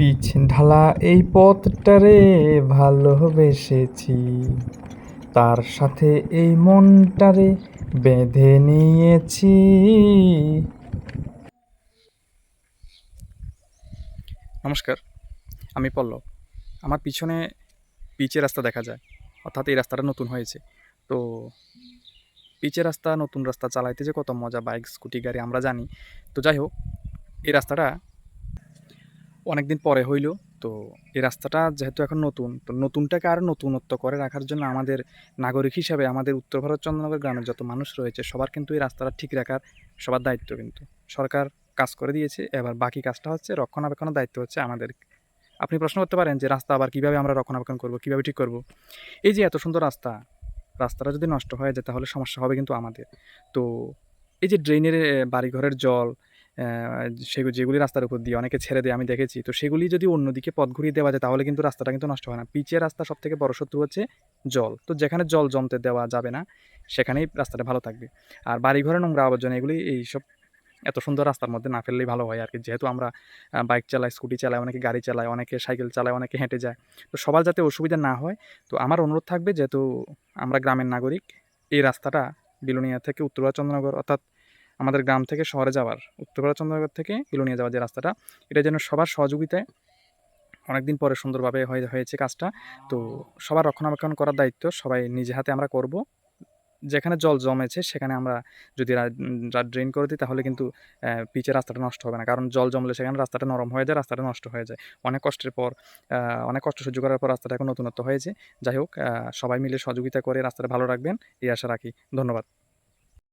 Pitch ঢালা এই পথটারে ভালোবেসেছি, তার সাথে এই মনটারে বেঁধে নিয়েছি। নমস্কার, আমি পল্লব। আমার পিছনে পিচের রাস্তা দেখা যায়, অর্থাৎ এই রাস্তাটা নতুন হয়েছে। তো পিচের রাস্তা, নতুন রাস্তা চালাইতে যে কত মজা, বাইক, স্কুটি, গাড়ি আমরা জানি। তো যাই হোক, এই রাস্তাটা অনেক দিন পরে হইল। তো এই রাস্তাটা যেহেতু এখন নতুন, তো নতুনটাকে আরও নতুনত্ব করে রাখার জন্য আমাদের নাগরিক হিসাবে আমাদের উত্তর ভারত চন্দ্রনগর গ্রামের যত মানুষ রয়েছে সবার কিন্তু এই রাস্তাটা ঠিক রাখার সবার দায়িত্ব কিন্তু সরকার কাজ করে দিয়েছে। এবার বাকি কাজটা হচ্ছে রক্ষণাবেক্ষণের দায়িত্ব হচ্ছে আমাদের। আপনি প্রশ্ন করতে পারেন যে রাস্তা আবার কীভাবে আমরা রক্ষণাবেক্ষণ করব, কীভাবে ঠিক করব? এই যে এত সুন্দর রাস্তা, রাস্তাটা যদি নষ্ট হয়ে যায় তাহলে সমস্যা হবে কিন্তু আমাদের। তো এই যে ড্রেনের বাড়িঘরের জল, যেগুলি রাস্তার উপর দিয়ে অনেকে ছেড়ে দেয় আমি দেখেছি। তো সেগুলি যদি অন্যদিকে পথ ঘুরিয়ে দেওয়া যায় তাহলে কিন্তু রাস্তাটা কিন্তু নষ্ট হয় না। পিচের রাস্তার সবথেকে বড় শত্রু হচ্ছে জল। তো যেখানে জল জমতে দেওয়া যাবে না সেখানেই রাস্তাটা ভালো থাকবে। আর বাড়িঘরের নোংরা আবর্জনা এগুলি এইসব এত সুন্দর রাস্তার মধ্যে না ফেললেই ভালো হয় আরকি। যেহেতু আমরা বাইক চালাই, স্কুটি চালাই, অনেকে গাড়ি চালায়, অনেকে সাইকেল চালায়, অনেকে হেঁটে যায়। তো সবার যাতে অসুবিধা না হয়, তো আমার অনুরোধ থাকবে, যেহেতু আমরা গ্রামের নাগরিক, এই রাস্তাটা বিলোনিয়া থেকে উত্তরপাড়া চন্দ্রনগর, অর্থাৎ আমাদের গ্রাম থেকে শহরে যাওয়ার, উত্তরপাড়া চন্দ্রনগর থেকে বিলোনিয়া যাওয়ার যে রাস্তাটা, এটা যেন সবার সহযোগিতায় অনেকদিন পরে সুন্দরভাবে হয়েছে কাজটা। তো সবার রক্ষণাবেক্ষণ করার দায়িত্ব সবাই নিজে হাতে আমরা করব। যেখানে জল জমেছে সেখানে আমরা যদি ড্রেন করে দিই তাহলে কিন্তু পিচের রাস্তাটা নষ্ট হবে না। কারণ জল জমলে সেখানে রাস্তাটা নরম হয়ে যায়, রাস্তাটা নষ্ট হয়ে যায়। অনেক কষ্টের পর, অনেক কষ্ট সহ্য করার পর রাস্তাটা এখন নতুনত্ব হয়েছে। যাই হোক, সবাই মিলে সহযোগিতা করে রাস্তাটা ভালো রাখবেন এই আশা রাখি। ধন্যবাদ।